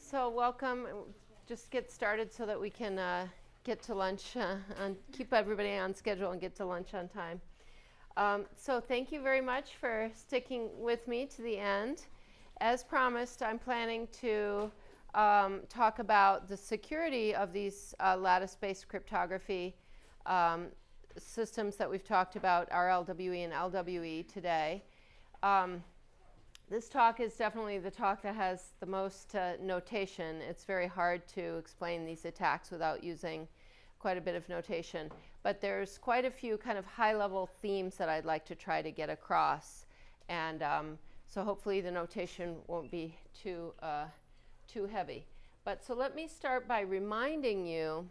So welcome. Just get started so that we can get to lunch, and keep everybody on schedule and get to lunch on time. So thank you very much for sticking with me to the end. As promised, I'm planning to talk about the security of these lattice-based cryptography systems that we've talked about, RLWE and LWE today. This talk is definitely the talk that has the most notation. It's very hard to explain these attacks without using quite a bit of notation. But there's quite a few kind of high-level themes that I'd like to try to get across. And so hopefully the notation won't be too heavy. But so let me start by reminding you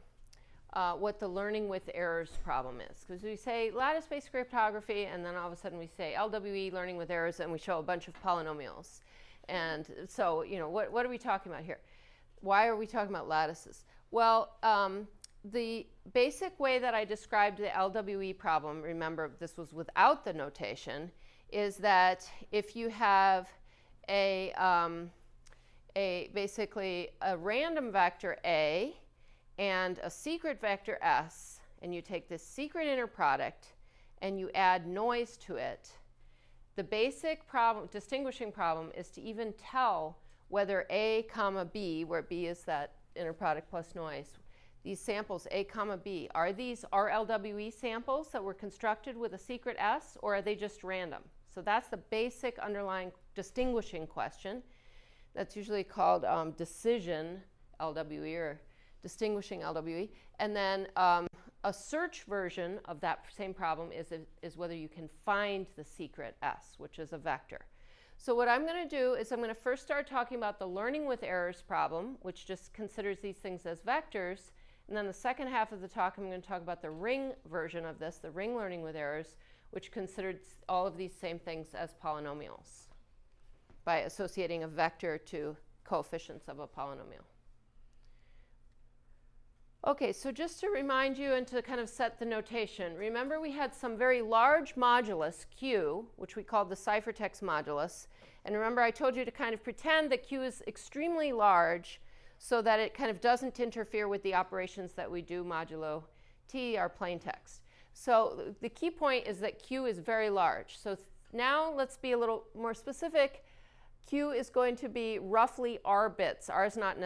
what the learning with errors problem is. Because we say lattice-based cryptography, and then all of a sudden we say LWE, learning with errors, and we show a bunch of polynomials. And so, you know, what are we talking about here? Why are we talking about lattices? Well, the basic way that I described the LWE problem, remember this was without the notation, is that if you have basically a random vector A and a secret vector S, and you take this secret inner product and you add noise to it, the basic problem, distinguishing problem, is to even tell whether A comma B, where B is that inner product plus noise, these samples A comma B, are these RLWE samples that were constructed with a secret S, or are they just random? So that's the basic underlying distinguishing question. That's usually called decision LWE or distinguishing LWE. And then a search version of that same problem is whether you can find the secret S, which is a vector. So what I'm going to do is I'm going to first start talking about the learning with errors problem, which just considers these things as vectors. And then the second half of the talk, I'm going to talk about the ring version of this, the ring learning with errors, which considers all of these same things as polynomials by associating a vector to coefficients of a polynomial. Okay, so just to remind you and to kind of set the notation, remember we had some very large modulus, Q, which we called the ciphertext modulus. And remember I told you to kind of pretend that Q is extremely large so that it kind of doesn't interfere with the operations that we do modulo T, our plain text. So the key point is that Q is very large. So now let's be a little more specific. Q is going to be roughly R bits. R is not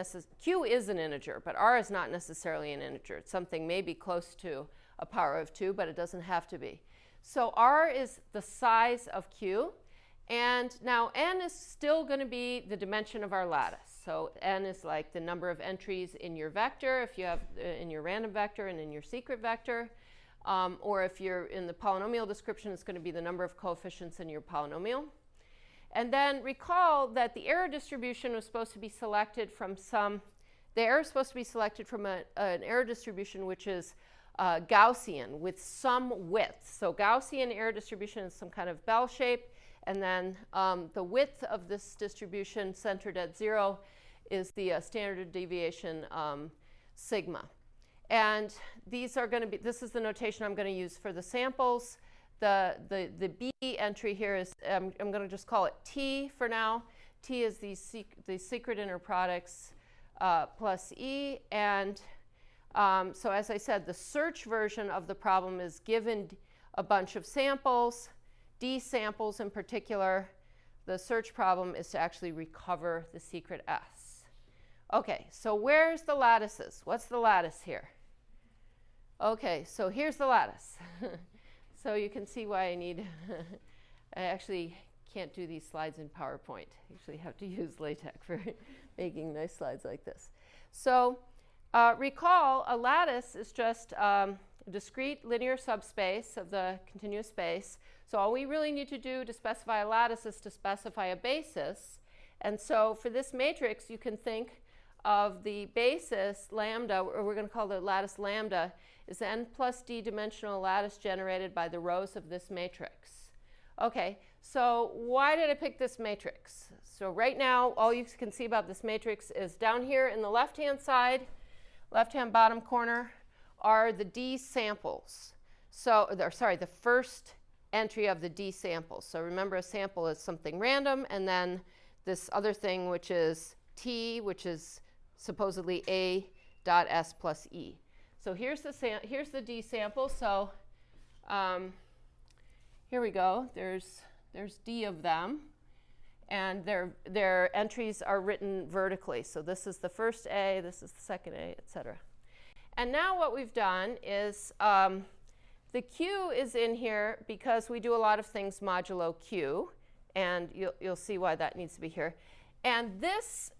Q is an integer, but R is not necessarily an integer. It's something maybe close to a power of 2, but it doesn't have to be. So R is the size of Q. And now N is still going to be the dimension of our lattice. So N is like the number of entries in your vector, if you have in your random vector and in your secret vector. Or if you're in the polynomial description, it's going to be the number of coefficients in your polynomial. And then recall that the error distribution was supposed to be selected from the error is supposed to be selected from an error distribution which is Gaussian with some width. So Gaussian error distribution is some kind of bell shape, and then the width of this distribution centered at 0 is the standard deviation sigma. And these are going to be, this is the notation I'm going to use for the samples. The B entry here is, I'm going to just call it T for now. T is the secret inner products plus E. And so as I said, the search version of the problem is given a bunch of samples, D samples in particular. The search problem is to actually recover the secret S. Okay, so where's the lattices? What's the lattice here? Okay, so here's the lattice. So you can see why I actually can't do these slides in PowerPoint. I usually have to use LaTeX for making nice slides like this. So recall a lattice is just a discrete linear subspace of the continuous space. So all we really need to do to specify a lattice is to specify a basis. And so for this matrix, you can think of the basis lambda, or we're going to call the lattice lambda, is the n plus d dimensional lattice generated by the rows of this matrix. Okay, so why did I pick this matrix? So right now, all you can see about this matrix is down here in the left-hand side, left-hand bottom corner, are the D samples. So, the first entry of the D samples. So remember, a sample is something random, and then this other thing, which is T, which is supposedly A dot S plus E. So here's the D sample. So here we go. There's D of them. And their entries are written vertically. So this is the first A, this is the second A, et cetera. And now what we've done is the Q is in here because we do a lot of things modulo Q. And you'll see why that needs to be here. And this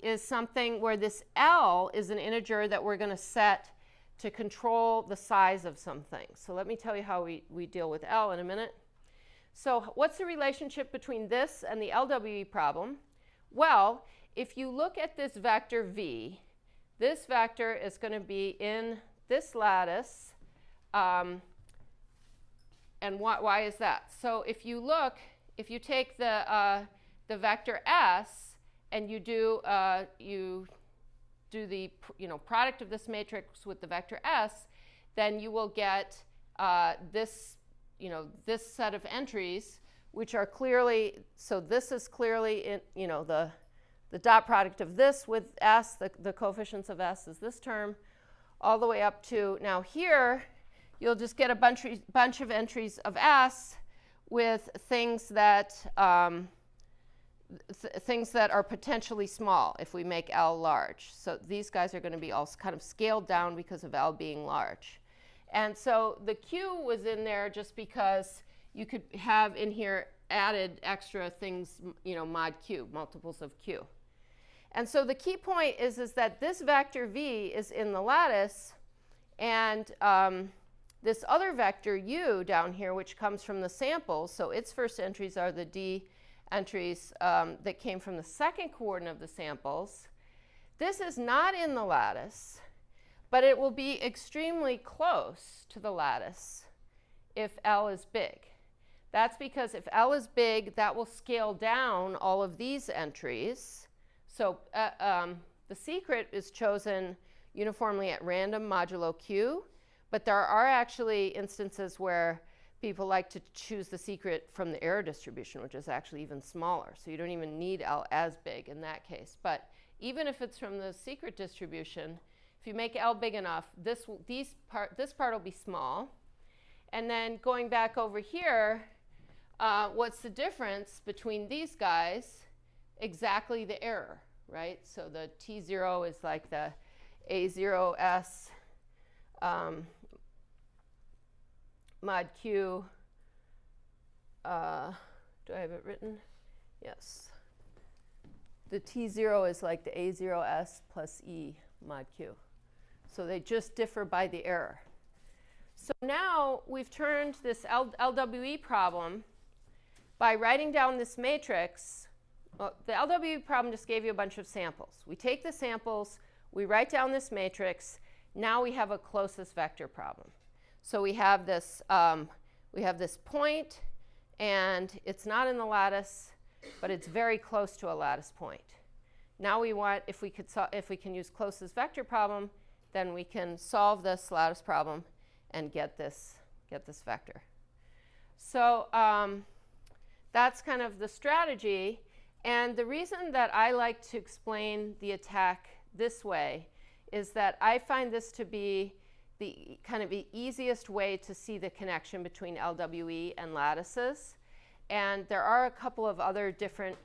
is something where this L is an integer that we're going to set to control the size of something. So let me tell you how we deal with L in a minute. So what's the relationship between this and the LWE problem? Well, if you look at this vector V, this vector is going to be in this lattice. And why is that? So if you take the vector S and you do the product of this matrix with the vector S, then you will get this set of entries, which are clearly, so this is clearly in, the dot product of this with S, the coefficients of S is this term, all the way up to, now here, you'll just get a bunch of entries of S with things that are potentially small if we make L large. So these guys are going to be all kind of scaled down because of L being large. And so the Q was in there just because you could have in here added extra things, mod Q, multiples of Q. And so the key point is that this vector V is in the lattice, and this other vector U down here, which comes from the samples, so its first entries are the D entries that came from the second coordinate of the samples. This is not in the lattice, but it will be extremely close to the lattice if L is big. That's because if L is big, that will scale down all of these entries. So the secret is chosen uniformly at random modulo Q, but there are actually instances where people like to choose the secret from the error distribution, which is actually even smaller. So you don't even need L as big in that case. But even if it's from the secret distribution, if you make L big enough, this part will be small. And then going back over here, what's the difference between these guys? Exactly the error, right? So the T0 is like the A0S mod Q. Do I have it written? Yes. The T0 is like the A0S plus E mod Q. So they just differ by the error. So now we've turned this LWE problem by writing down this matrix. Well, the LWE problem just gave you a bunch of samples. We take the samples, we write down this matrix. Now we have a closest vector problem. So we have this point, and it's not in the lattice, but it's very close to a lattice point. Now we want, if we can use closest vector problem, then we can solve this lattice problem and get this vector. So that's kind of the strategy. And the reason that I like to explain the attack this way is that I find this to be the kind of the easiest way to see the connection between LWE and lattices. And there are a couple of other different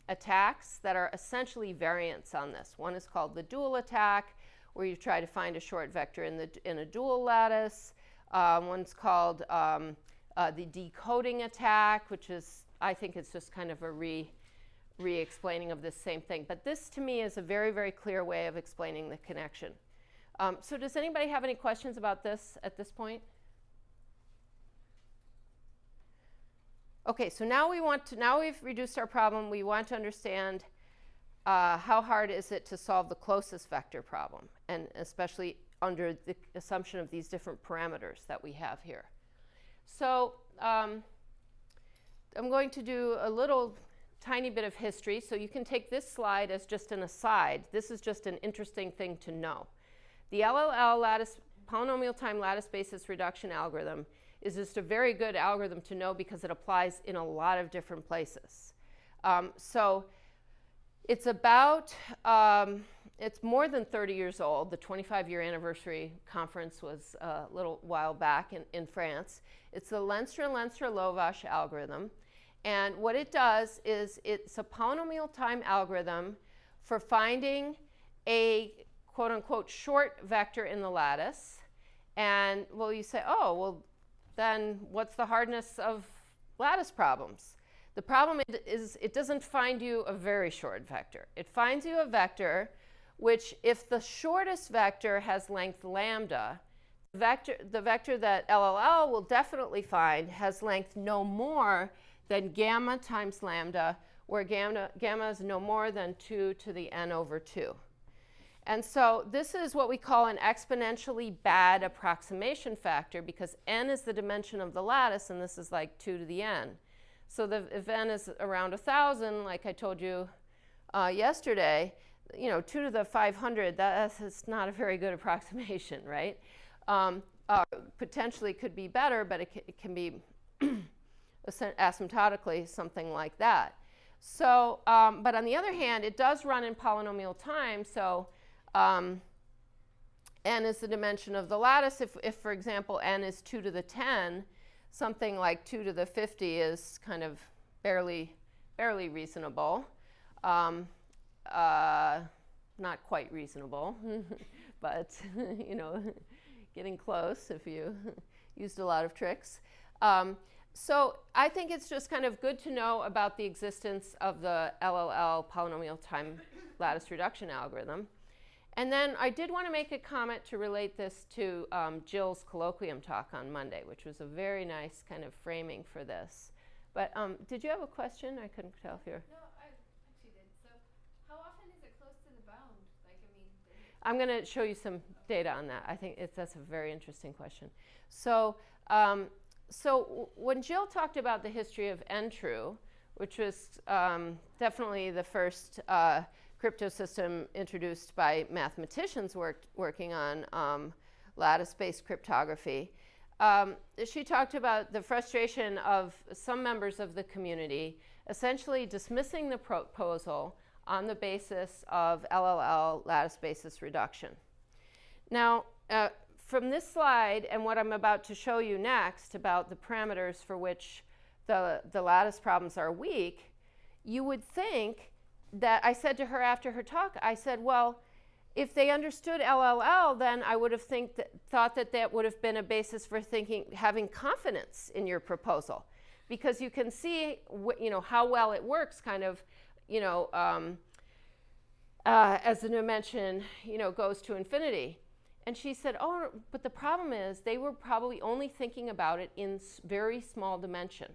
attacks that are essentially variants on this. One is called the dual attack, where you try to find a short vector in a dual lattice. One's called the decoding attack, which is, I think it's just kind of a re-explaining of this same thing. But this, to me, is a very, very clear way of explaining the connection. So does anybody have any questions about this at this point? OK, so now we've reduced our problem. We want to understand how hard is it to solve the closest vector problem, and especially under the assumption of these different parameters that we have here. So I'm going to do a little tiny bit of history. So you can take this slide as just an aside. This is just an interesting thing to know. The LLL lattice polynomial time lattice basis reduction algorithm is just a very good algorithm to know because it applies in a lot of different places. So It's about, it's more than 30 years old. The 25-year anniversary conference was a little while back in France. It's the Lenstra-Lovász algorithm. And what it does is it's a polynomial time algorithm for finding a quote-unquote short vector in the lattice. And, well, you say, oh, well, then what's the hardness of lattice problems? The problem is it doesn't find you a very short vector. It finds you a vector which, if the shortest vector has length lambda, the vector that LLL will definitely find has length no more than gamma times lambda, where gamma is no more than 2 to the n over 2. And so this is what we call an exponentially bad approximation factor, because n is the dimension of the lattice, and this is like 2 to the n. So if n is around 1,000, like I told you yesterday, 2 to the 500, that's not a very good approximation, right? Potentially could be better, but it can be asymptotically something like that. So, but on the other hand, it does run in polynomial time, so n is the dimension of the lattice. If, for example, n is 2 to the 10, something like 2 to the 50 is kind of barely reasonable. Not quite reasonable, but getting close if you used a lot of tricks. So I think it's just kind of good to know about the existence of the LLL polynomial time lattice reduction algorithm. And then I did want to make a comment to relate this to Jill's colloquium talk on Monday, which was a very nice kind of framing for this. But did you have a question? I couldn't tell if you're... No, I actually did. So how often is it close to the bound? Like, I mean... I'm going to show you some data on that. I think that's a very interesting question. So, so when Jill talked about the history of n-true, which was definitely the first crypto system introduced by mathematicians working on lattice-based cryptography, she talked about the frustration of some members of the community essentially dismissing the proposal on the basis of LLL lattice basis reduction. Now, from this slide and what I'm about to show you next about the parameters for which the lattice problems are weak, you would think that I said to her after her talk, I said, well, if they understood LLL, then I would have thought that would have been a basis for having confidence in your proposal, because you can see how well it works kind of, as the dimension goes to infinity. And she said, oh, but the problem is they were probably only thinking about it in very small dimension.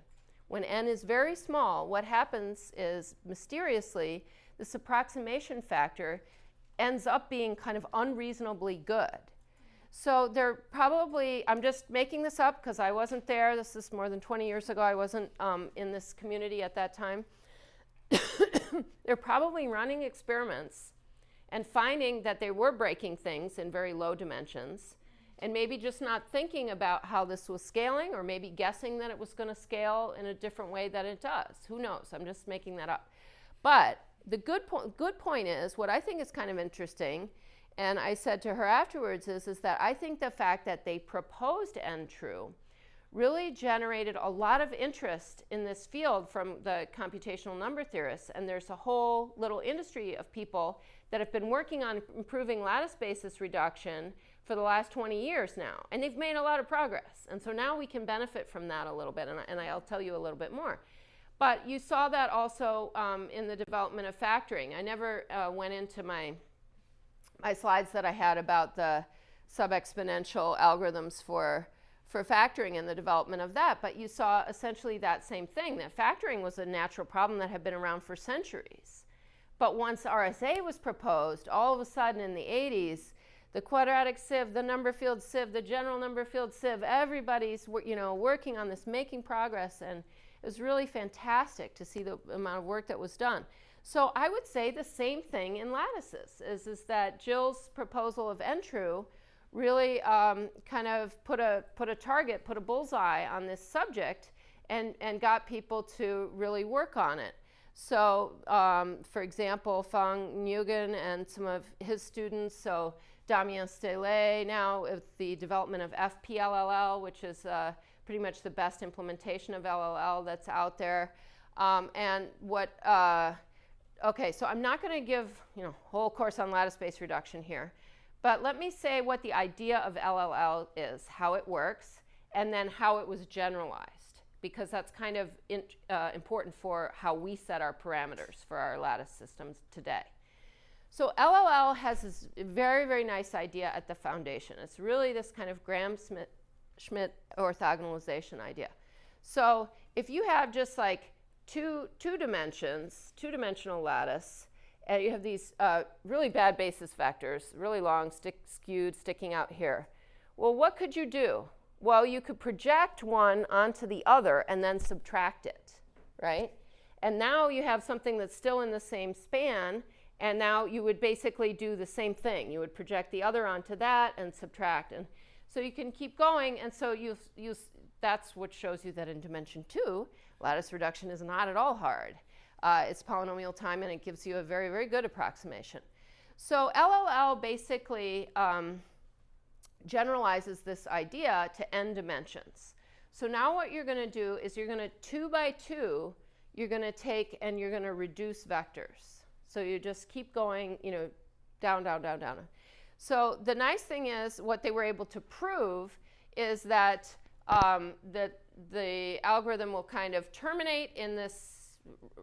When n is very small, what happens is, mysteriously, this approximation factor ends up being kind of unreasonably good. So they're probably, I'm just making this up because I wasn't there. This is more than 20 years ago. I wasn't in this community at that time. They're probably running experiments and finding that they were breaking things in very low dimensions, and maybe just not thinking about how this was scaling, or maybe guessing that it was going to scale in a different way than it does. Who knows? I'm just making that up. But the good point is, what I think is kind of interesting, and I said to her afterwards, is that I think the fact that they proposed n-true really generated a lot of interest in this field from the computational number theorists, and there's a whole little industry of people that have been working on improving lattice basis reduction for the last 20 years now, and they've made a lot of progress. And so now we can benefit from that a little bit, and I'll tell you a little bit more. But you saw that also in the development of factoring. I never went into my slides that I had about the sub-exponential algorithms for factoring and the development of that, but you saw essentially that same thing, that factoring was a natural problem that had been around for centuries. But once RSA was proposed, all of a sudden in the 80s, the quadratic sieve, the number field sieve, the general number field sieve, everybody's working on this, making progress, and it was really fantastic to see the amount of work that was done. So I would say the same thing in lattices, is that Jill's proposal of n-true really kind of put a target, put a bullseye on this subject, and got people to really work on it. So, for example, Fang Nguyen and some of his students, so Damien Stele now with the development of FPLLL, which is pretty much the best implementation of LLL that's out there. And what, okay, so I'm not going to give, a whole course on lattice-based reduction here, but let me say what the idea of LLL is, how it works, and then how it was generalized, because that's kind of important for how we set our parameters for our lattice systems today. So LLL has this very, very nice idea at the foundation. It's really this kind of Graham-Schmidt orthogonalization idea. So if you have just like two-dimensional lattice, and you have these really bad basis vectors, really long, skewed, sticking out here. Well, what could you do? Well, you could project one onto the other and then subtract it, right? And now you have something that's still in the same span, and now you would basically do the same thing. You would project the other onto that and subtract. And so you can keep going, and so that's what shows you that in dimension 2, lattice reduction is not at all hard. It's polynomial time, and it gives you a very, very good approximation. So LLL basically generalizes this idea to n dimensions. So now what you're going to do is you're going to 2 by 2, you're going to take and you're going to reduce vectors. So you just keep going, down, down, down, down. So the nice thing is what they were able to prove is that that the algorithm will kind of terminate in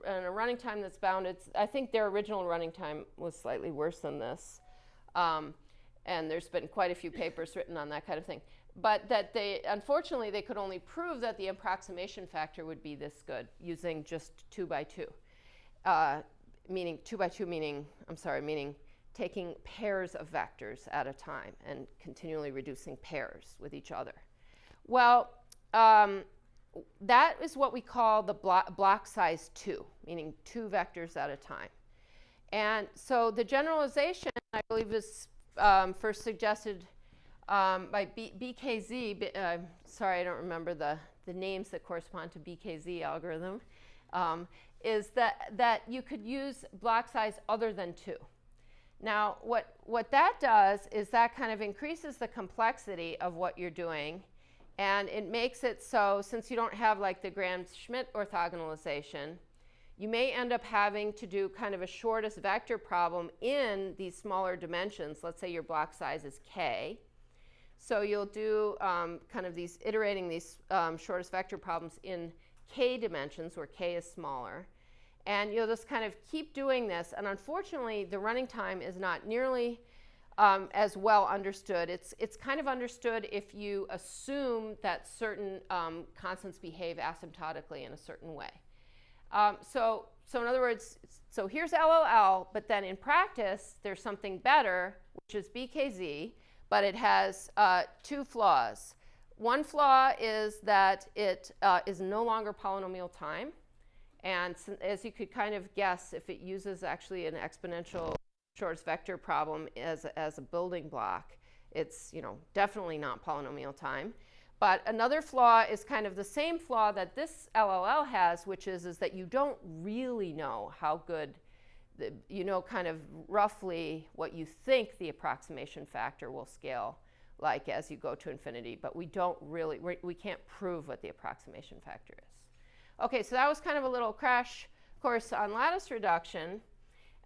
a running time that's bounded. I think their original running time was slightly worse than this. And there's been quite a few papers written on that kind of thing. But that unfortunately, they could only prove that the approximation factor would be this good using just 2 by 2. Meaning 2 by 2 meaning taking pairs of vectors at a time and continually reducing pairs with each other. Well, that is what we call the block size 2, meaning 2 vectors at a time. And so the generalization, I believe, is first suggested by BKZ. Sorry, I don't remember the names that correspond to BKZ algorithm. Is that you could use block size other than 2. Now, what that does is that kind of increases the complexity of what you're doing, and it makes it so, since you don't have like the Graham-Schmidt orthogonalization, you may end up having to do kind of a shortest vector problem in these smaller dimensions. Let's say your block size is k. So you'll do kind of iterating these shortest vector problems in k dimensions, where k is smaller. And you'll just kind of keep doing this. And unfortunately, the running time is not nearly as well understood. It's kind of understood if you assume that certain constants behave asymptotically in a certain way. So in other words, so here's LLL, but then in practice, there's something better, which is BKZ, but it has 2 flaws. One flaw is that it is no longer polynomial time. And as you could kind of guess, if it uses actually an exponential shortest vector problem as a building block, it's definitely not polynomial time. But another flaw is kind of the same flaw that this LLL has, which is that you don't really know how good, kind of roughly what you think the approximation factor will scale like as you go to infinity, but we don't really, we can't prove what the approximation factor is. Okay, so that was kind of a little crash course on lattice reduction.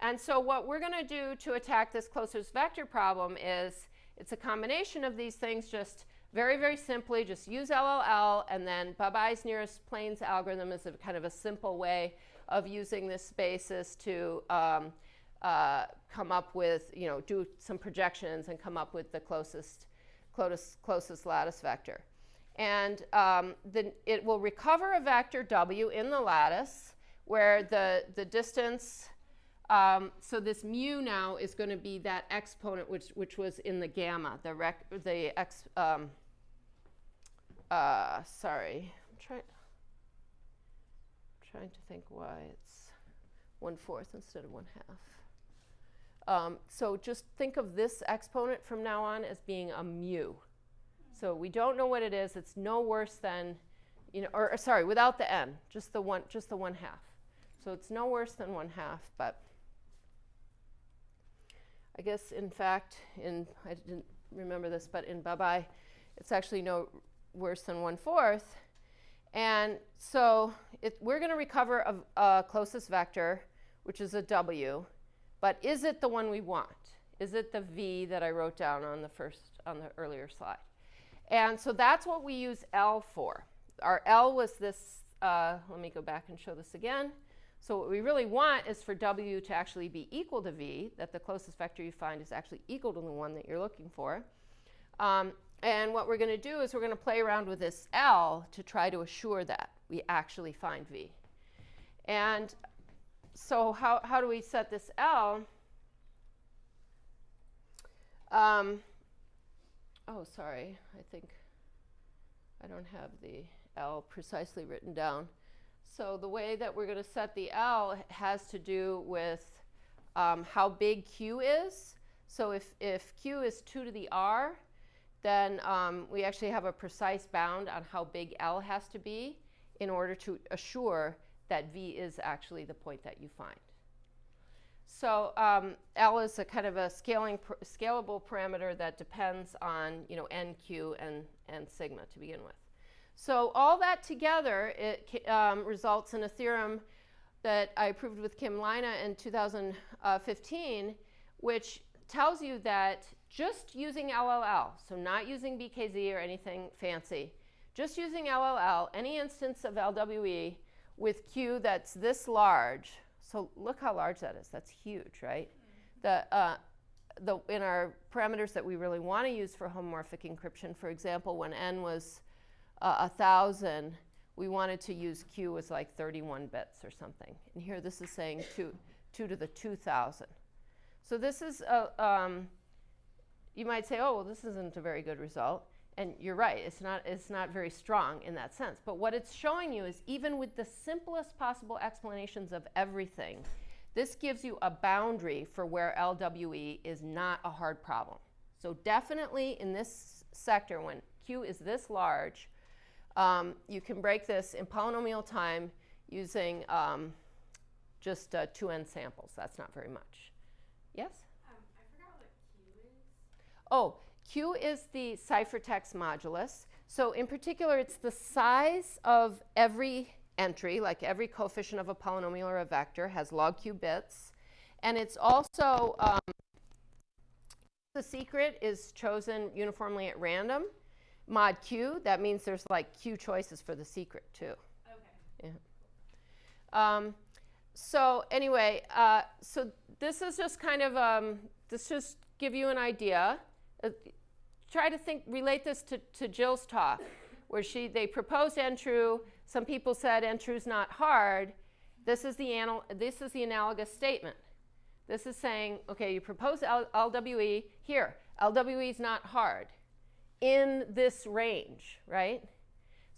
And so what we're going to do to attack this closest vector problem is, it's a combination of these things. Just very, very simply, just use LLL, and then Babai's nearest planes algorithm is a kind of a simple way of using this basis to come up with, do some projections and come up with the closest lattice vector. And then it will recover a vector W in the lattice, where the distance, so this mu now is going to be that exponent which was in the gamma, sorry, I'm trying to think why it's 1/4 instead of 1/2. So just think of this exponent from now on as being a mu. So we don't know what it is. It's no worse than, or sorry, without the n, just the 1/2. So it's no worse than 1/2, but I guess in fact, I didn't remember this, but in Babai, it's actually no worse than 1/4. And so we're going to recover a closest vector, which is a W, but is it the one we want? Is it the V that I wrote down on the earlier slide? And so that's what we use L for. Our L was this, let me go back and show this again. So what we really want is for W to actually be equal to V, that the closest vector you find is actually equal to the one that you're looking for. And what we're going to do is we're going to play around with this L to try to assure that we actually find V. And so how do we set this L? Oh, sorry, I think I don't have the L precisely written down. So the way that we're going to set the L has to do with how big Q is. So if Q is 2 to the R, then we actually have a precise bound on how big L has to be in order to assure that V is actually the point that you find. So L is a kind of a scalable parameter that depends on NQ and sigma to begin with. So all that together, it results in a theorem that I proved with Kim Leina in 2015, which tells you that just using LLL, so not using BKZ or anything fancy, just using LLL, any instance of LWE with Q that's this large, so look how large that is. That's huge, right? In our parameters that we really want to use for homomorphic encryption, for example, when n was 1,000, we wanted to use Q as like 31 bits or something. And here this is saying 2 to the 2,000. So this is, you might say, oh, well, this isn't a very good result. And you're right, it's not very strong in that sense. But what it's showing you is even with the simplest possible explanations of everything, this gives you a boundary for where LWE is not a hard problem. So definitely in this sector, when Q is this large, you can break this in polynomial time using just 2n samples. That's not very much. Yes? I forgot what Q is. Oh, Q is the ciphertext modulus. So in particular, it's the size of every entry, like every coefficient of a polynomial or a vector has log Q bits. And it's also, the secret is chosen uniformly at random. Mod Q, that means there's like Q choices for the secret too. Okay. Yeah. So anyway, so this is just kind of, this just give you an idea. Try to relate this to Jill's talk, where they proposed n-true. Some people said n-true's not hard. This is the analogous statement. This is saying, okay, you propose LWE. Here, LWE is not hard in this range, right?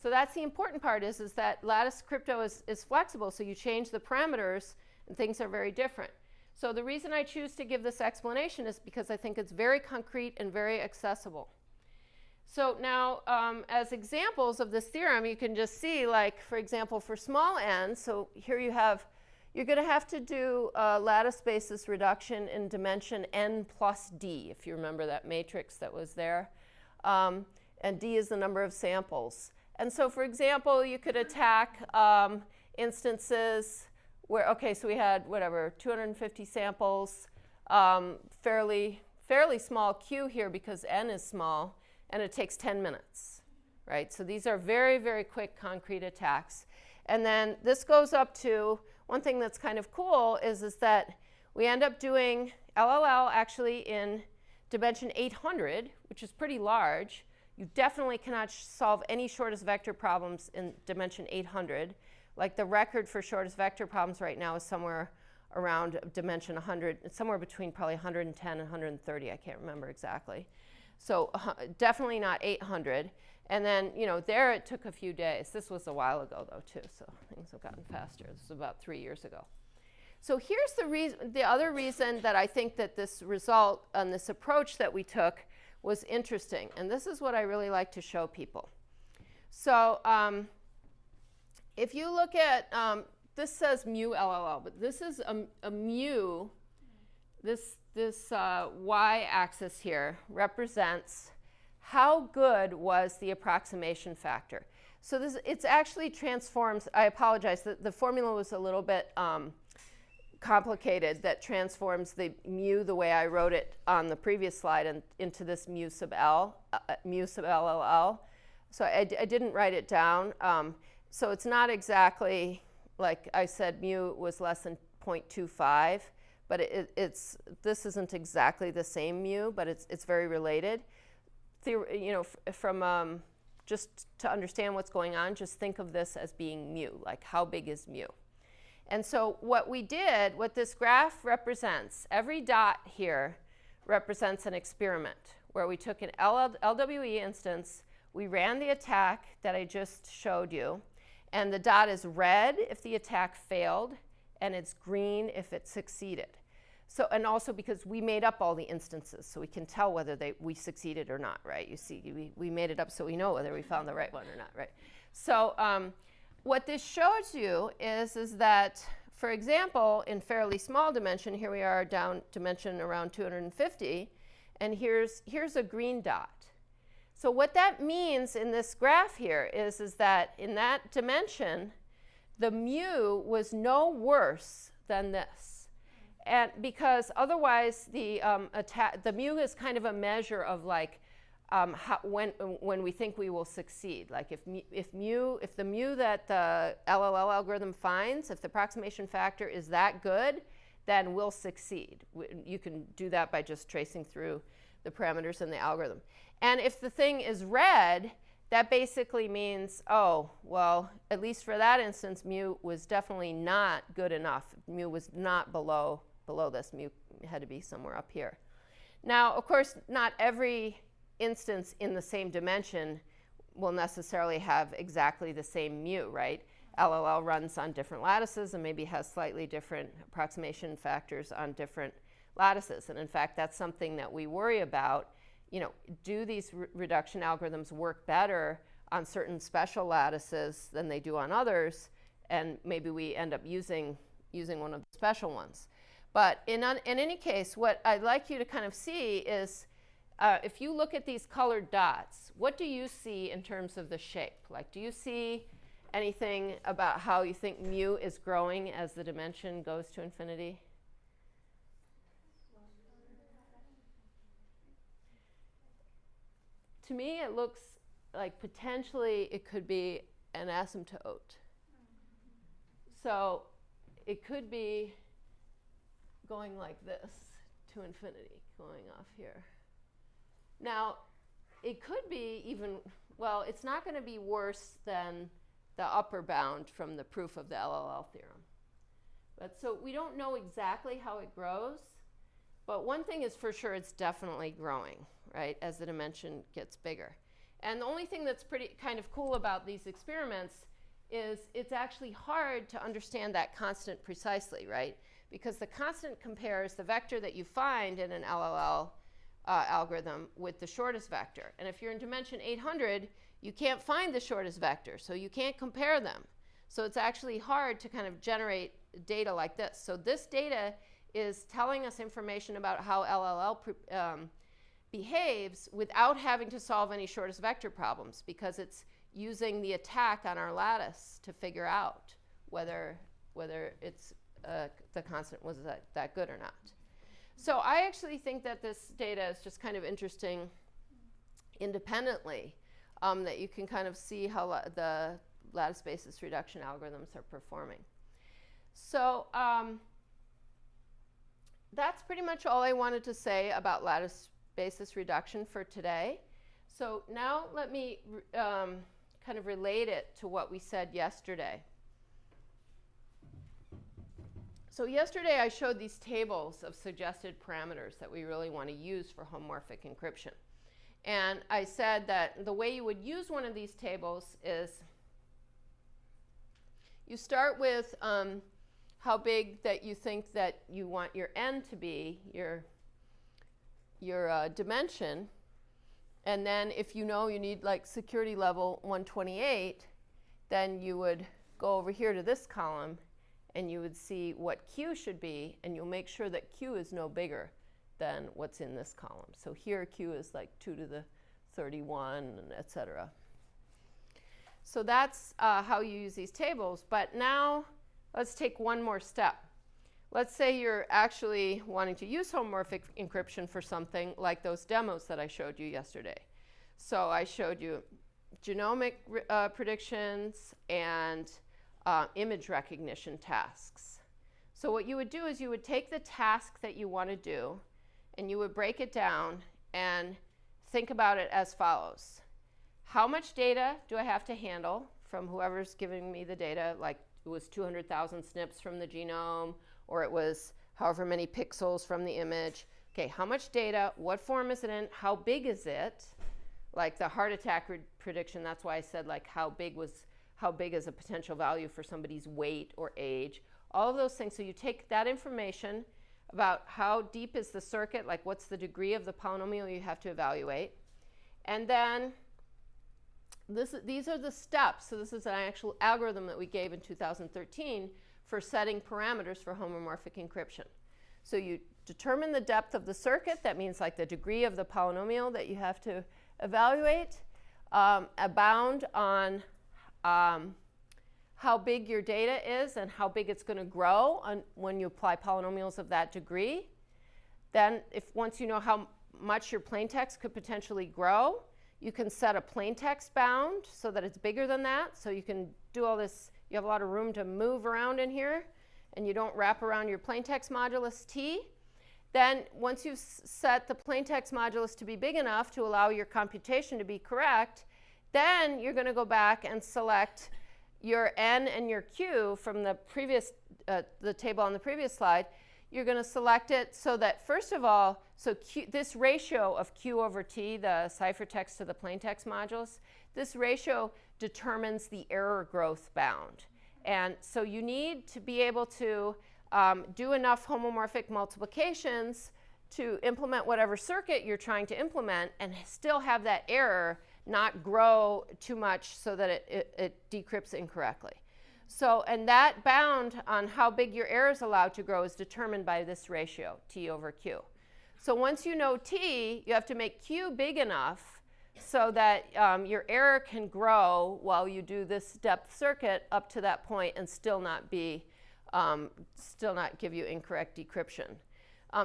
So that's the important part is that lattice crypto is flexible, so you change the parameters and things are very different. So the reason I choose to give this explanation is because I think it's very concrete and very accessible. So now, as examples of this theorem, you can just see, like, for example, for small n, so here you're going to have to do lattice basis reduction in dimension n plus d, if you remember that matrix that was there. And d is the number of samples. And so, for example, you could attack instances where, okay, so we had, whatever, 250 samples, fairly small Q here because n is small, and it takes 10 minutes, right? So these are very, very quick, concrete attacks. And then this goes up to, one thing that's kind of cool is that we end up doing LLL actually in dimension 800, which is pretty large. You definitely cannot solve any shortest vector problems in dimension 800. Like the record for shortest vector problems right now is somewhere around dimension 100. It's somewhere between probably 110 and 130. I can't remember exactly. So definitely not 800. And then, there it took a few days. This was a while ago, though, too. So things have gotten faster. This was about 3 years ago. So here's the other reason that I think that this result and this approach that we took was interesting. And this is what I really like to show people. So if you look at this says mu LLL, but this is a mu. This y-axis here represents how good was the approximation factor. So it's actually transforms. I apologize. The formula was a little bit complicated. That transforms the mu the way I wrote it on the previous slide and into this mu sub L, mu sub LLL. So I didn't write it down. So it's not exactly like I said. Mu was less than 0.25, but this isn't exactly the same mu, but it's very related. From just to understand what's going on, just think of this as being mu, like how big is mu. And so what this graph represents, every dot here represents an experiment where we took an LWE instance, we ran the attack that I just showed you, and the dot is red if the attack failed, and it's green if it succeeded. So, and also because we made up all the instances, so we can tell whether we succeeded or not, right? You see, we made it up so we know whether we found the right one or not, right? So what this shows you is that, for example, in fairly small dimension, here we are down dimension around 250, and here's a green dot. So what that means in this graph here is that in that dimension, the mu was no worse than this. And because otherwise the mu is kind of a measure of like when we think we will succeed. Like if the mu that the LLL algorithm finds, if the approximation factor is that good, then we'll succeed. You can do that by just tracing through the parameters in the algorithm. And if the thing is red, that basically means, oh, well, at least for that instance, mu was definitely not good enough. Mu was not below this. Mu had to be somewhere up here. Now, of course, not every instance in the same dimension will necessarily have exactly the same mu, right? LLL runs on different lattices and maybe has slightly different approximation factors on different lattices. And in fact, that's something that we worry about. Do these reduction algorithms work better on certain special lattices than they do on others? And maybe we end up using one of the special ones. But in any case, what I'd like you to kind of see is if you look at these colored dots, what do you see in terms of the shape? Like, do you see anything about how you think mu is growing as the dimension goes to infinity? To me, it looks like potentially it could be an asymptote. So it could be going like this to infinity, going off here. Now, it could be even, well, it's not going to be worse than the upper bound from the proof of the LLL theorem. But so we don't know exactly how it grows, but one thing is for sure, it's definitely growing, right, as the dimension gets bigger. And the only thing that's pretty kind of cool about these experiments is it's actually hard to understand that constant precisely, right? Because the constant compares the vector that you find in an LLL algorithm with the shortest vector. And if you're in dimension 800, you can't find the shortest vector, so you can't compare them. So it's actually hard to kind of generate data like this. So this data is telling us information about how LLL behaves without having to solve any shortest vector problems, because it's using the attack on our lattice to figure out whether it's the constant was that good or not. So I actually think that this data is just kind of interesting independently, that you can kind of see how the lattice basis reduction algorithms are performing. So that's pretty much all I wanted to say about lattice basis reduction for today. So now let me kind of relate it to what we said yesterday. So yesterday I showed these tables of suggested parameters that we really want to use for homomorphic encryption. And I said that the way you would use one of these tables is you start with how big that you think that you want your n to be, your dimension. And then if you know you need like security level 128, then you would go over here to this column and you would see what Q should be, and you'll make sure that Q is no bigger than what's in this column. So here Q is like 2 to the 31, et cetera. So that's how you use these tables. But now let's take one more step. Let's say you're actually wanting to use homomorphic encryption for something like those demos that I showed you yesterday. So I showed you genomic predictions and image recognition tasks. So what you would do is you would take the task that you want to do, and you would break it down and think about it as follows. How much data do I have to handle from whoever's giving me the data, like it was 200,000 SNPs from the genome, or it was however many pixels from the image. Okay, how much data, what form is it in, how big is it? Like the heart attack prediction, that's why I said like how big is a potential value for somebody's weight or age, all of those things. So you take that information about how deep is the circuit, like what's the degree of the polynomial you have to evaluate, and then these are the steps. So this is an actual algorithm that we gave in 2013 for setting parameters for homomorphic encryption. So you determine the depth of the circuit. That means like the degree of the polynomial that you have to evaluate. A bound on how big your data is and how big it's going to grow when you apply polynomials of that degree. Then once you know how much your plaintext could potentially grow, you can set a plaintext bound so that it's bigger than that. So you can do all this. You have a lot of room to move around in here, and you don't wrap around your plaintext modulus t. Then once you've set the plaintext modulus to be big enough to allow your computation to be correct, then you're going to go back and select your n and your q from the previous the table on the previous slide. You're going to select it so that, first of all, this ratio of q over t, the ciphertext to the plaintext modulus, this ratio determines the error growth bound. And so you need to be able to do enough homomorphic multiplications to implement whatever circuit you're trying to implement and still have that error not grow too much so that it decrypts incorrectly. So, and that bound on how big your error is allowed to grow is determined by this ratio, t over q. So once you know t, you have to make q big enough so that your error can grow while you do this depth circuit up to that point and still not give you incorrect decryption.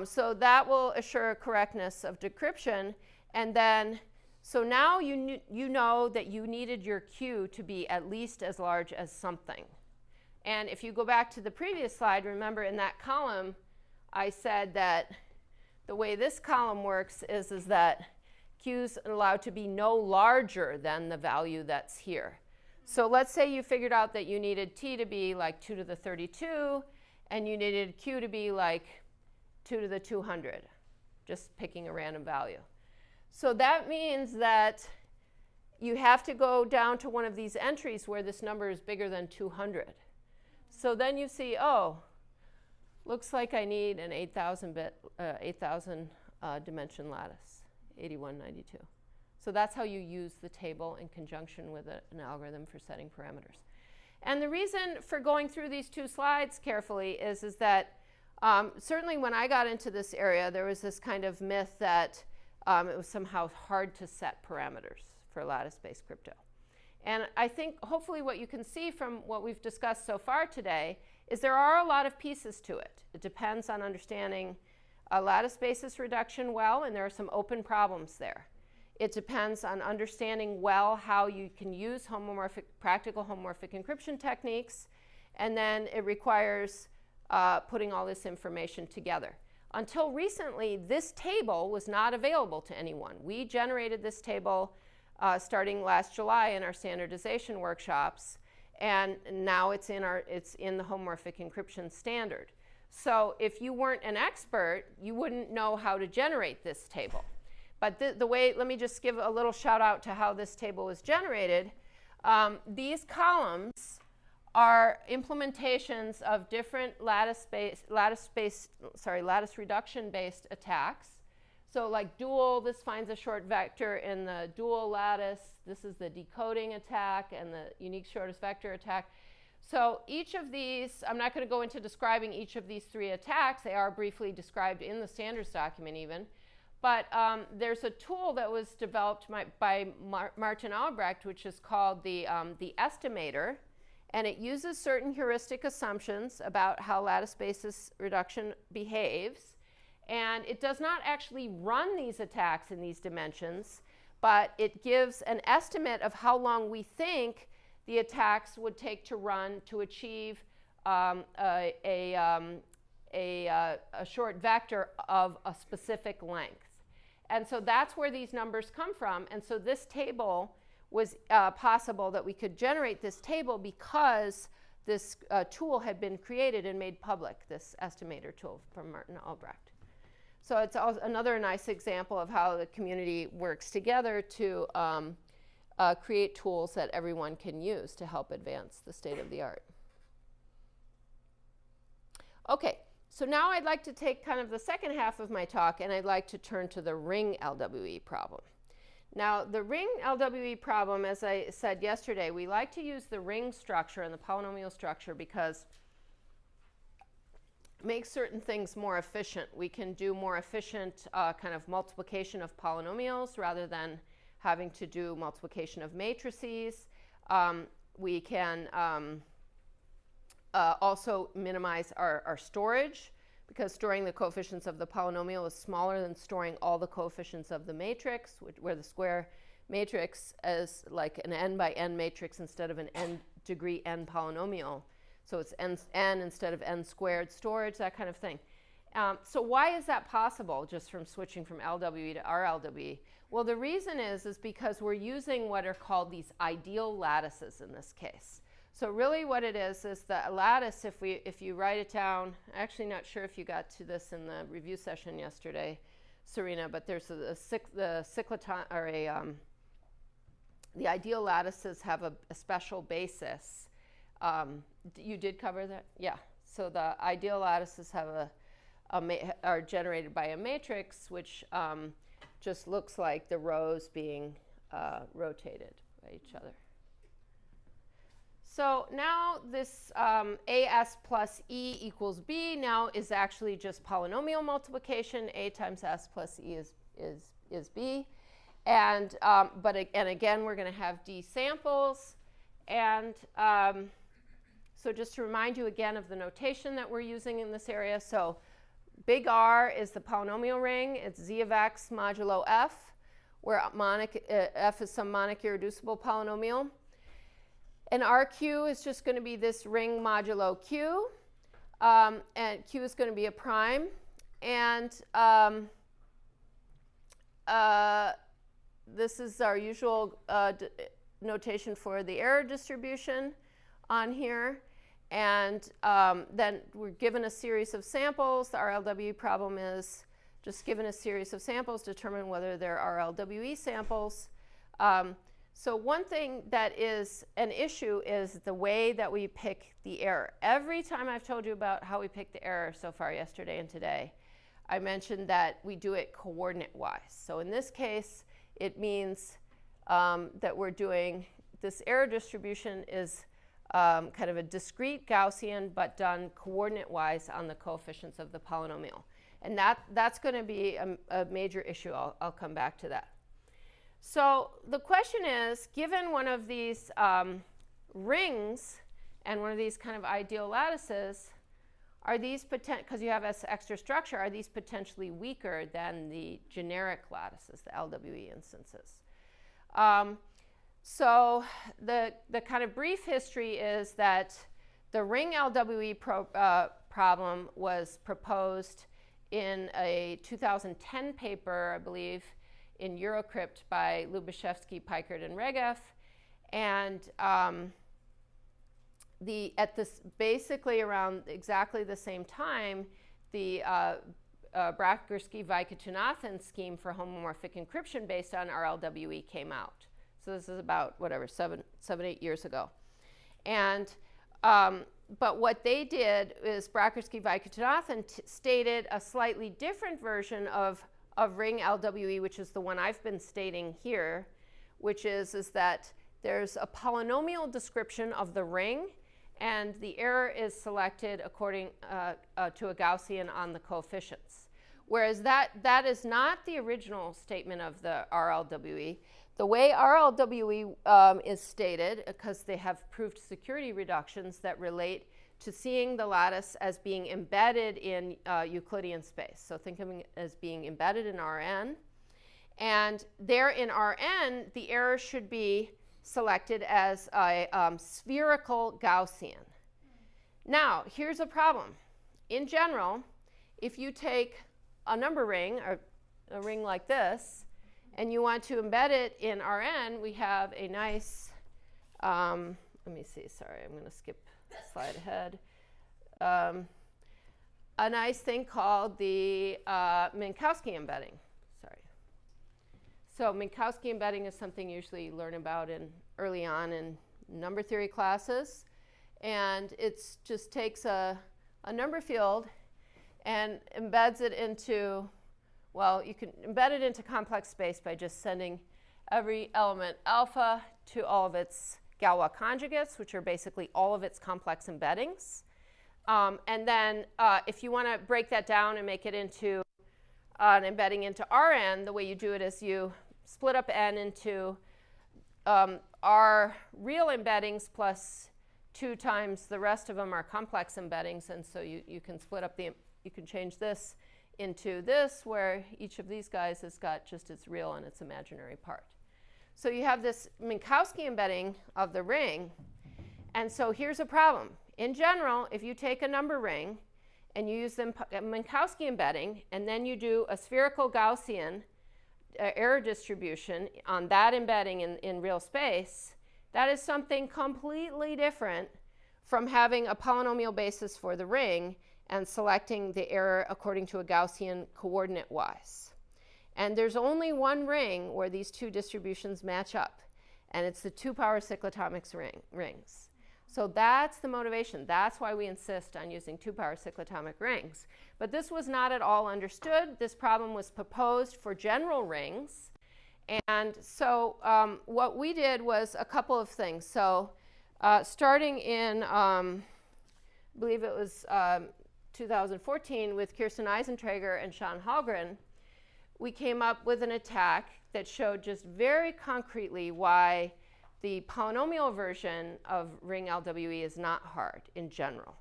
So that will assure correctness of decryption. And then, so now you know that you needed your q to be at least as large as something. And if you go back to the previous slide, remember in that column, I said that the way this column works is that q's allowed to be no larger than the value that's here. So let's say you figured out that you needed t to be like 2 to the 32, and you needed q to be like 2 to the 200, just picking a random value. So that means that you have to go down to one of these entries where this number is bigger than 200. So then you see, oh, looks like I need an 8,000 dimension lattice, 8192. So that's how you use the table in conjunction with an algorithm for setting parameters. And the reason for going through these two slides carefully is that certainly when I got into this area, there was this kind of myth that it was somehow hard to set parameters for lattice-based crypto. And I think hopefully what you can see from what we've discussed so far today is there are a lot of pieces to it. It depends on understanding lattice basis reduction well, and there are some open problems there. It depends on understanding well how you can use practical homomorphic encryption techniques, and then it requires putting all this information together. Until recently, this table was not available to anyone. We generated this table starting last July in our standardization workshops, and now it's in the homomorphic encryption standard. So if you weren't an expert, you wouldn't know how to generate this table. But the way, let me just give a little shout out to how this table was generated. These columns are implementations of different lattice reduction-based attacks. So like dual, this finds a short vector in the dual lattice. This is the decoding attack and the unique shortest vector attack. So each of these, I'm not going to go into describing each of these 3 attacks. They are briefly described in the standards document even. But there's a tool that was developed by Martin Albrecht, which is called the estimator. And it uses certain heuristic assumptions about how lattice basis reduction behaves. And it does not actually run these attacks in these dimensions, but it gives an estimate of how long we think the attacks would take to run to achieve a short vector of a specific length. And so that's where these numbers come from. And so this table was possible that we could generate this table because this tool had been created and made public, this estimator tool from Martin Albrecht. So it's another nice example of how the community works together to create tools that everyone can use to help advance the state of the art. Okay, so now I'd like to take kind of the second half of my talk, and I'd like to turn to the ring LWE problem. Now, the ring LWE problem, as I said yesterday, we like to use the ring structure and the polynomial structure because it makes certain things more efficient. We can do more efficient kind of multiplication of polynomials rather than having to do multiplication of matrices. We can also minimize our storage, because storing the coefficients of the polynomial is smaller than storing all the coefficients of the matrix, where the square matrix is like an n by n matrix instead of an n degree n polynomial. So it's n instead of n squared storage, that kind of thing. So why is that possible, just from switching from LWE to RLWE? Well, the reason is because we're using what are called these ideal lattices in this case. So really what it is the lattice, if you write it down, I'm actually not sure if you got to this in the review session yesterday, Serena, but there's the cycloton, or the ideal lattices have a special basis. You did cover that? Yeah. So the ideal lattices have are generated by a matrix, which just looks like the rows being rotated by each other. So now this AS plus E equals B now is actually just polynomial multiplication. A times S plus E is B. And, and again, we're going to have D samples. And so just to remind you again of the notation that we're using in this area. So big R is the polynomial ring. It's Z of X modulo F, where F is some monic irreducible polynomial. And RQ is just going to be this ring modulo Q, and Q is going to be a prime. And this is our usual notation for the error distribution on here. And then we're given a series of samples. The RLWE problem is just given a series of samples, determine whether they're RLWE samples. So one thing that is an issue is the way that we pick the error. Every time I've told you about how we pick the error so far yesterday and today, I mentioned that we do it coordinate-wise. So in this case, it means that we're doing this error distribution is kind of a discrete Gaussian, but done coordinate-wise on the coefficients of the polynomial. And that's going to be a major issue. I'll come back to that. So the question is, given one of these rings and one of these kind of ideal lattices, are these because you have this extra structure, are these potentially weaker than the generic lattices, the LWE instances? So the kind of brief history is that the ring LWE problem was proposed in a 2010 paper, I believe, in Eurocrypt by Lubashevsky, Pikert, and Regev. And basically around exactly the same time, the Brakersky-Vaikutunathan scheme for homomorphic encryption based on RLWE came out. So this is about, whatever, 8 years ago. And, but what they did is Brakersky-Vaikutunathan stated a slightly different version of ring LWE, which is the one I've been stating here, which is that there's a polynomial description of the ring, and the error is selected according to a Gaussian on the coefficients. Whereas that is not the original statement of the RLWE. The way RLWE is stated, because they have proved security reductions that relate to seeing the lattice as being embedded in Euclidean space. So think of it as being embedded in Rn. And there in Rn, the error should be selected as a spherical Gaussian. Now, here's a problem. In general, if you take a number ring, or a ring like this, and you want to embed it in Rn, we have a nice, let me see, sorry, I'm going to skip a slide ahead. A nice thing called the Minkowski embedding. So Minkowski embedding is something you usually learn about early on in number theory classes. And it just takes a number field and embeds it into, well, you can embed it into complex space by just sending every element alpha to all of its Galois conjugates, which are basically all of its complex embeddings. And then if you want to break that down and make it into an embedding into Rn, the way you do it is you split up n into R real embeddings plus 2 times the rest of them are complex embeddings. And so you can split up you can change this into this, where each of these guys has got just its real and its imaginary part. So you have this Minkowski embedding of the ring. And so here's a problem. In general, if you take a number ring and you use the Minkowski embedding, and then you do a spherical Gaussian error distribution on that embedding in real space, that is something completely different from having a polynomial basis for the ring and selecting the error according to a Gaussian coordinate-wise. And there's only one ring where these two distributions match up, and it's the 2-power cyclotomics rings. So that's the motivation. That's why we insist on using 2-power cyclotomic rings. But this was not at all understood. This problem was proposed for general rings. And so what we did was a couple of things. So starting in, I believe it was 2014 with Kirsten Eisentrager and Sean Hallgren, we came up with an attack that showed just very concretely why the polynomial version of ring LWE is not hard in general.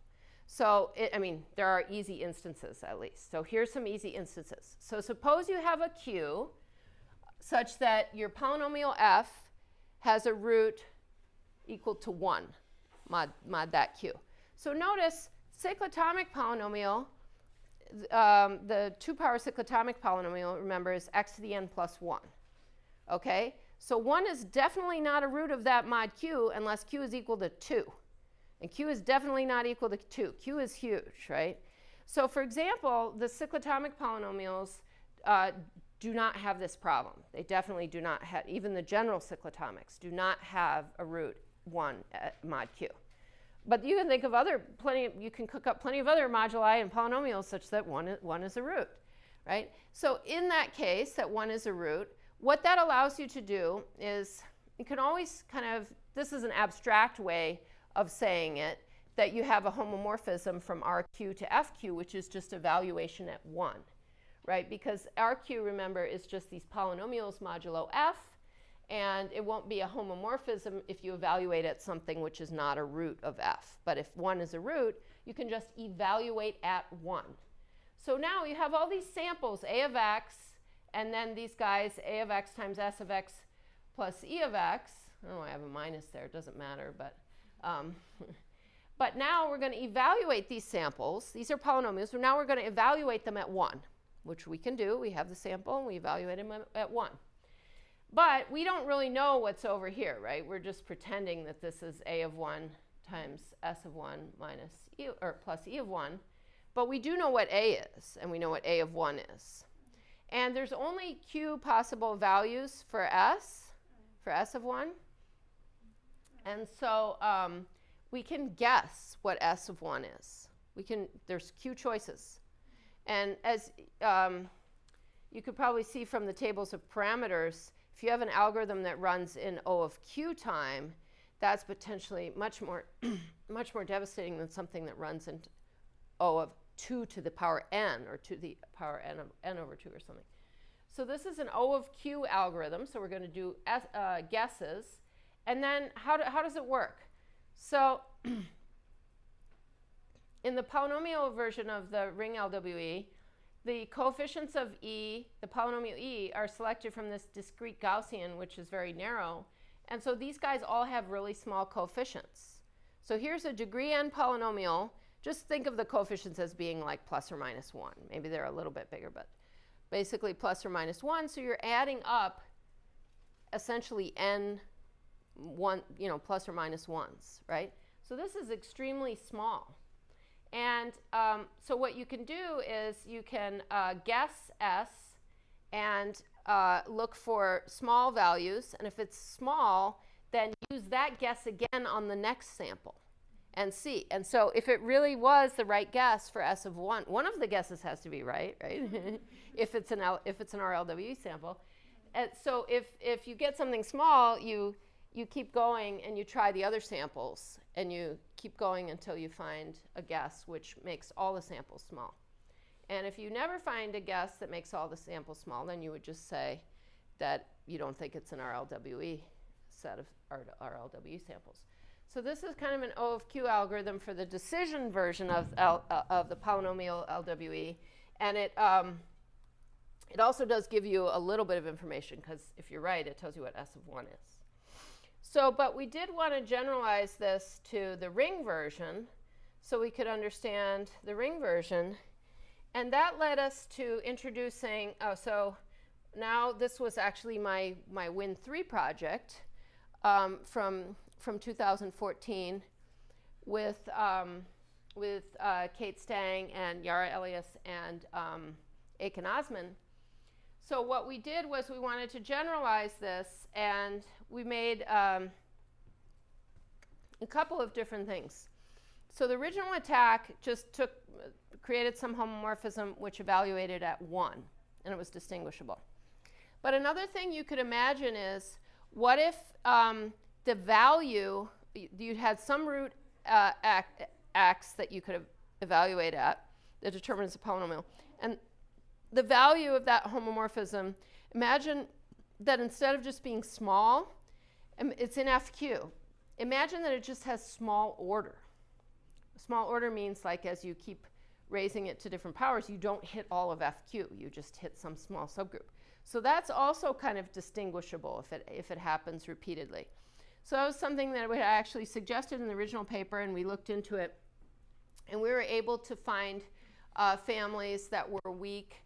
So, there are easy instances at least. So here's some easy instances. So suppose you have a Q such that your polynomial f has a root equal to 1, mod that Q. So notice cyclotomic polynomial, the 2-power cyclotomic polynomial, remember, is x to the n plus 1. Okay? So 1 is definitely not a root of that mod q unless q is equal to 2. And q is definitely not equal to 2. Q is huge, right? So for example, the cyclotomic polynomials do not have this problem. They definitely do not have, even the general cyclotomics do not have a root 1 at mod q. But you can think of you can cook up plenty of other moduli and polynomials such that 1 is a root, right? So in that case, that 1 is a root, what that allows you to do is you can always this is an abstract way of saying it, that you have a homomorphism from RQ to FQ, which is just evaluation at 1, right? Because RQ, remember, is just these polynomials modulo F, and it won't be a homomorphism if you evaluate at something which is not a root of F. But if 1 is a root, you can just evaluate at 1. So now you have all these samples, A of x, and then these guys, A of x times S of x plus E of x. Oh, I have a minus there. It doesn't matter. But now we're going to evaluate these samples. These are polynomials. So now we're going to evaluate them at 1, which we can do. We have the sample, and we evaluate them at 1. But we don't really know what's over here, right? We're just pretending that this is A of 1 times S of 1 minus E, or plus E of 1. But we do know what A is, and we know what A of 1 is. And there's only q possible values for S of 1. And so we can guess what S of 1 is. There's q choices. And as you could probably see from the tables of parameters, if you have an algorithm that runs in O of q time, that's potentially much more, much more devastating than something that runs into O of 2 to the power n, or to the power n of n over 2 or something. So this is an O of Q algorithm, so we're going to do guesses. And then how does it work? So in the polynomial version of the ring LWE, the coefficients of E, the polynomial E, are selected from this discrete Gaussian, which is very narrow. And so these guys all have really small coefficients. So here's a degree n polynomial. Just think of the coefficients as being like plus or minus 1. Maybe they're a little bit bigger, but basically plus or minus 1. So you're adding up essentially n plus or minus 1s, right? So this is extremely small. And so what you can do is you can guess S and look for small values. And if it's small, then use that guess again on the next sample and see. And so if it really was the right guess for S of 1, one of the guesses has to be right? if it's an RLWE sample. And so if you get something small, you keep going and you try the other samples, and you keep going until you find a guess which makes all the samples small. And if you never find a guess that makes all the samples small, then you would just say that you don't think it's an RLWE set of RLWE samples. So this is kind of an O of Q algorithm for the decision version of the polynomial LWE. And it also does give you a little bit of information, because if you're right, it tells you what S of 1 is. So, but we did want to generalize this to the ring version so we could understand the ring version. And that led us to introducing, so now this was actually my Win3 project from 2014 with Kate Stang and Yara Elias and Aiken Osman. So what we did was we wanted to generalize this, and we made a couple of different things. So the original attack just created some homomorphism which evaluated at 1, and it was distinguishable. But another thing you could imagine is, what if the value, you had some root x that you could evaluate at that determines the polynomial, and the value of that homomorphism, imagine that instead of just being small, it's in FQ. Imagine that it just has small order. Small order means, like, as you keep raising it to different powers, you don't hit all of FQ. You just hit some small subgroup. So that's also kind of distinguishable if it happens repeatedly. So that was something that we had actually suggested in the original paper, and we looked into it. And we were able to find families that were weak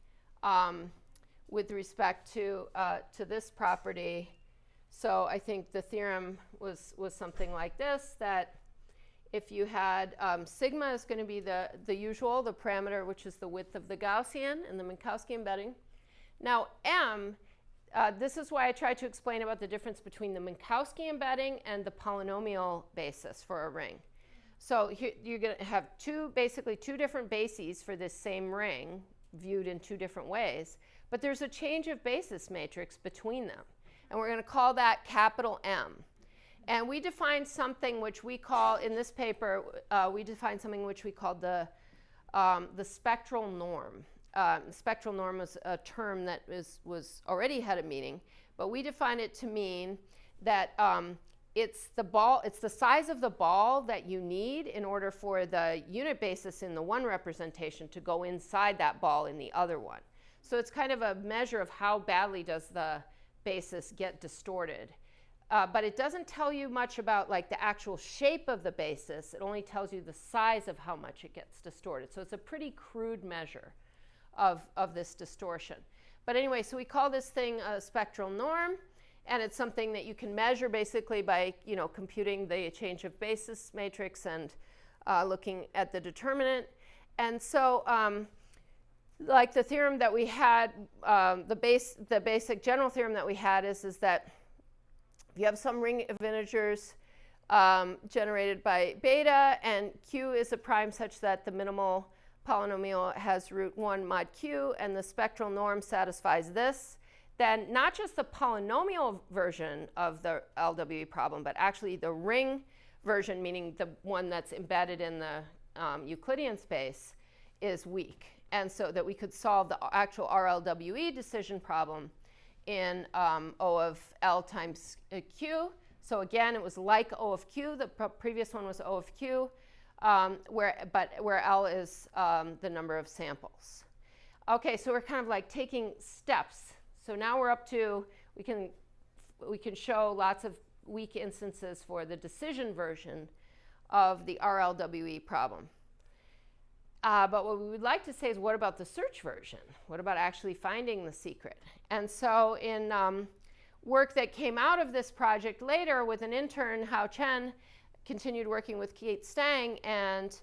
with respect to this property. So I think the theorem was something like this, that if you had sigma is going to be the usual, the parameter which is the width of the Gaussian and the Minkowski embedding. Now M, this is why I tried to explain about the difference between the Minkowski embedding and the polynomial basis for a ring. So here you're going to have basically two different bases for this same ring, viewed in two different ways, but there's a change of basis matrix between them, and we're going to call that capital M. And we defined something which we call, in this paper, we defined something which we called the spectral norm. Spectral norm was a term that was already had a meaning, but we define it to mean that it's the size of the ball that you need in order for the unit basis in the one representation to go inside that ball in the other one. So it's kind of a measure of how badly does the basis get distorted. But it doesn't tell you much about, like, the actual shape of the basis. It only tells you the size of how much it gets distorted. So it's a pretty crude measure of this distortion. But anyway, so we call this thing a spectral norm. And it's something that you can measure basically by, computing the change of basis matrix and looking at the determinant. And so, like the theorem that we had, the basic general theorem that we had is that if you have some ring of integers generated by beta, and Q is a prime such that the minimal polynomial has root 1 mod Q, and the spectral norm satisfies this, then not just the polynomial version of the LWE problem, but actually the ring version, meaning the one that's embedded in the Euclidean space, is weak. And so that we could solve the actual RLWE decision problem in O of L times Q. So again, it was like O of Q. The previous one was O of Q, where L is the number of samples. Okay, so we're kind of like taking steps. So now we're up to, we can show lots of weak instances for the decision version of the RLWE problem. But what we would like to say is, what about the search version? What about actually finding the secret? And so in work that came out of this project later with an intern, Hao Chen, continued working with Kate Stang, and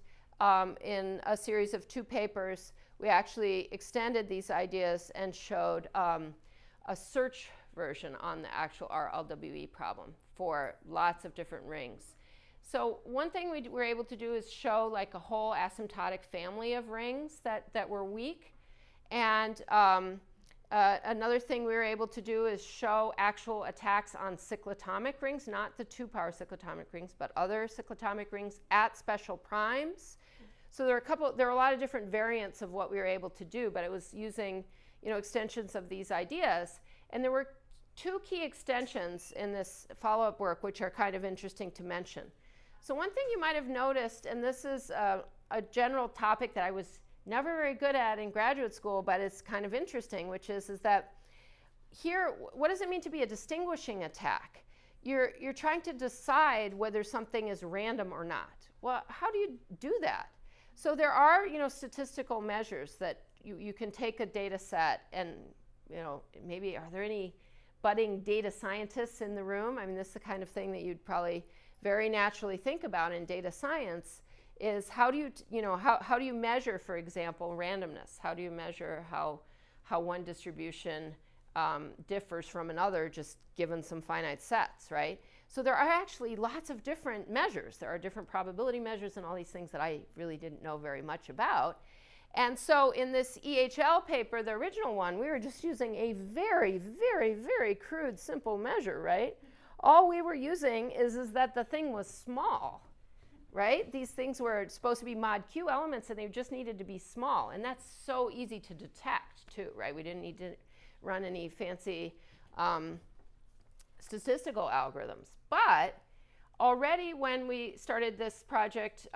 in a series of 2 papers, we actually extended these ideas and showed a search version on the actual RLWE problem for lots of different rings. So one thing we were able to do is show like a whole asymptotic family of rings that were weak. And another thing we were able to do is show actual attacks on cyclotomic rings, not the 2-power cyclotomic rings, but other cyclotomic rings at special primes. So there are a lot of different variants of what we were able to do, but it was using, extensions of these ideas. And there were 2 key extensions in this follow-up work which are kind of interesting to mention. So one thing you might have noticed, and this is a general topic that I was never very good at in graduate school, but it's kind of interesting, which is that here, what does it mean to be a distinguishing attack? You're trying to decide whether something is random or not. Well, how do you do that? So there are, statistical measures that you can take a data set and, maybe are there any budding data scientists in the room? I mean, this is the kind of thing that you'd probably very naturally think about in data science, is how do you, how do you measure, for example, randomness? How do you measure how one distribution differs from another just given some finite sets, right? So there are actually lots of different measures. There are different probability measures and all these things that I really didn't know very much about. And so in this EHL paper, the original one, we were just using a very, very, very crude, simple measure, right? All we were using is that the thing was small, right? These things were supposed to be mod Q elements, and they just needed to be small. And that's so easy to detect, too, right? We didn't need to run any fancy statistical algorithms. But already when we started this project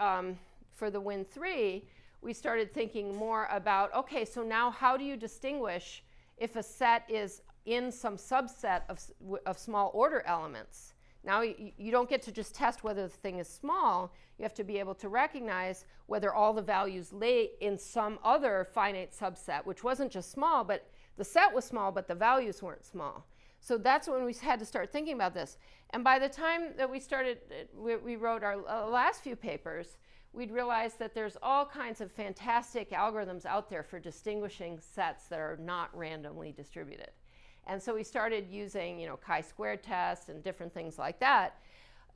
for the Win3, we started thinking more about, okay, so now how do you distinguish if a set is in some subset of small order elements? Now you don't get to just test whether the thing is small. You have to be able to recognize whether all the values lay in some other finite subset, which wasn't just small, but the set was small, but the values weren't small. So that's when we had to start thinking about this. And by the time that we started, we wrote our last few papers, we'd realized that there's all kinds of fantastic algorithms out there for distinguishing sets that are not randomly distributed. And so we started using, chi-squared tests and different things like that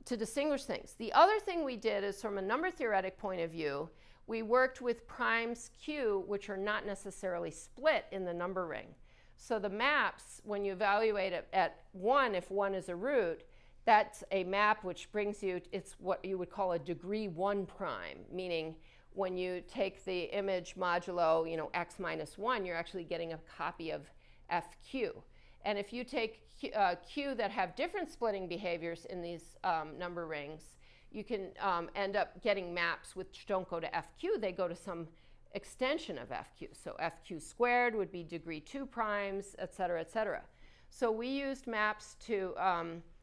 to distinguish things. The other thing we did is, from a number theoretic point of view, we worked with primes Q, which are not necessarily split in the number ring. So the maps, when you evaluate it at 1, if 1 is a root, that's a map which brings you, it's what you would call a degree 1 prime, meaning when you take the image modulo, x minus 1, you're actually getting a copy of FQ. And if you take Q that have different splitting behaviors in these number rings, you can end up getting maps which don't go to FQ, they go to some extension of FQ. So FQ squared would be degree 2 primes, et cetera, et cetera. So we used maps to,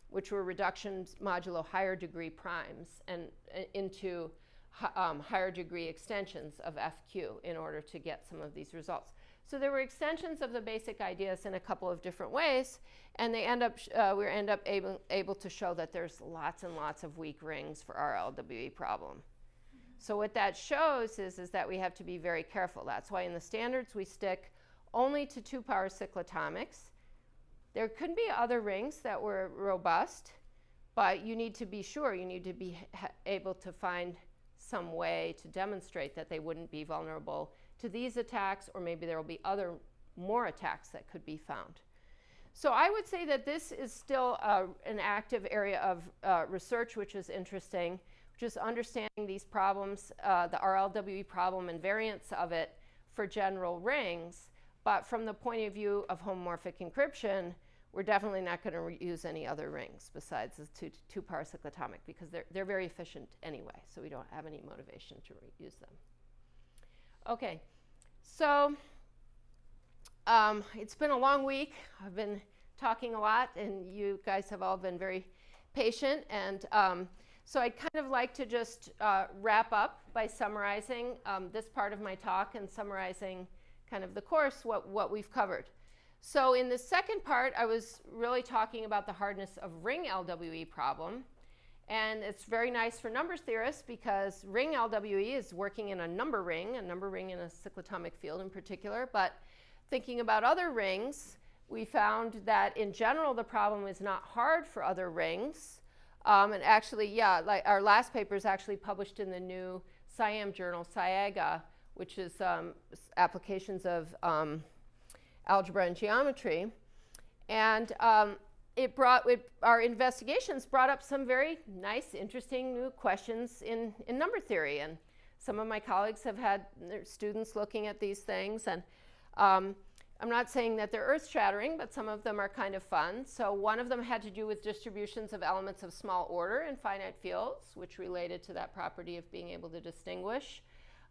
which were reductions modulo higher degree primes, and into higher degree extensions of FQ in order to get some of these results. So there were extensions of the basic ideas in a couple of different ways, and they we end up able to show that there's lots and lots of weak rings for our LWE problem. So what that shows is that we have to be very careful. That's why in the standards we stick only to 2-power cyclotomics. There could be other rings that were robust, but you need to be sure, you need to be able to find some way to demonstrate that they wouldn't be vulnerable to these attacks, or maybe there will be other more attacks that could be found. So I would say that this is still an active area of research, which is interesting, which is understanding these problems, the RLWE problem and variants of it for general rings. But from the point of view of homomorphic encryption, we're definitely not going to use any other rings besides the two parsec atomic, because they're very efficient anyway, so we don't have any motivation to use them. Okay, so it's been a long week. I've been talking a lot, and you guys have all been very patient. And so I'd kind of like to just wrap up by summarizing this part of my talk and summarizing kind of the course, what we've covered. So in the second part, I was really talking about the hardness of ring LWE problem. And it's very nice for numbers theorists because ring LWE is working in a number ring in a cyclotomic field in particular. But thinking about other rings, we found that in general the problem is not hard for other rings. And actually, yeah, like our last paper is actually published in the new SIAM journal, SIAGA, which is applications of algebra and geometry. And our investigations brought up some very nice, interesting new questions in number theory. And some of my colleagues have had their students looking at these things. And I'm not saying that they're earth-shattering, but some of them are kind of fun. So one of them had to do with distributions of elements of small order in finite fields, which related to that property of being able to distinguish.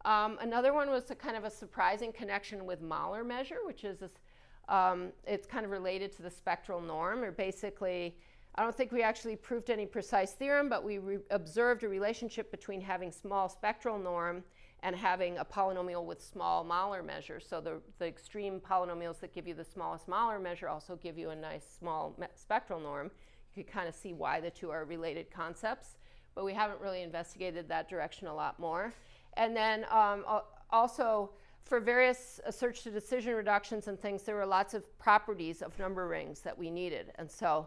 Another one was a kind of a surprising connection with Mahler measure, which is it's kind of related to the spectral norm, or basically, I don't think we actually proved any precise theorem, but we observed a relationship between having small spectral norm and having a polynomial with small Mahler measure. So the extreme polynomials that give you the smallest Mahler measure also give you a nice small spectral norm. You can kind of see why the two are related concepts, but we haven't really investigated that direction a lot more. And then also, for various search to decision reductions and things, there were lots of properties of number rings that we needed. And so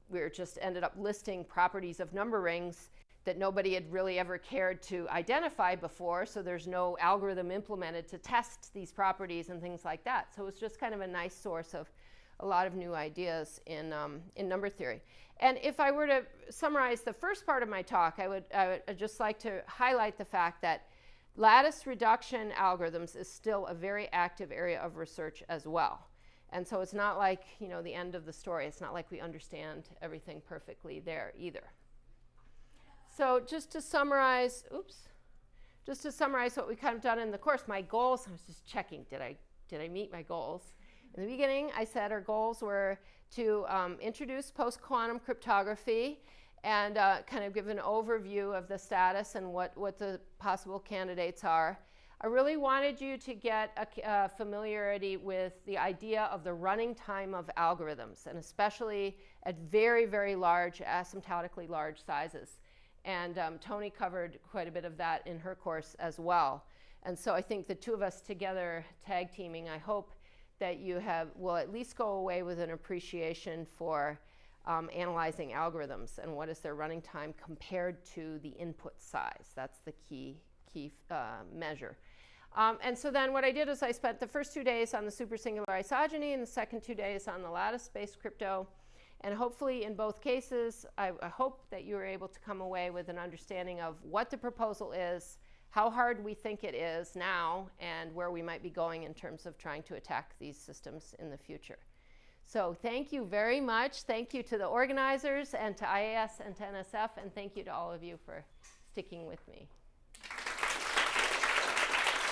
we just ended up listing properties of number rings that nobody had really ever cared to identify before. So there's no algorithm implemented to test these properties and things like that. So it was just kind of a nice source of a lot of new ideas in number theory. And if I were to summarize the first part of my talk, I would just like to highlight the fact that lattice reduction algorithms is still a very active area of research as well. And so it's not like, you know, the end of the story. It's not like we understand everything perfectly there either. So just to summarize what we kind of done in the course, my goals, I was just checking, did I meet my goals? In the beginning, I said our goals were to introduce post-quantum cryptography and kind of give an overview of the status and what the possible candidates are. I really wanted you to get a familiarity with the idea of the running time of algorithms, and especially at very, very large, asymptotically large sizes. And Tony covered quite a bit of that in her course as well. And so I think the two of us together, tag teaming, I hope that you will at least go away with an appreciation for analyzing algorithms and what is their running time compared to the input size. That's the key measure. And so then what I did is I spent the first 2 days on the supersingular isogeny and the second 2 days on the lattice-based crypto. And hopefully in both cases, I hope that you were able to come away with an understanding of what the proposal is, how hard we think it is now, and where we might be going in terms of trying to attack these systems in the future. So thank you very much. Thank you to the organizers and to IAS and to NSF, and thank you to all of you for sticking with me.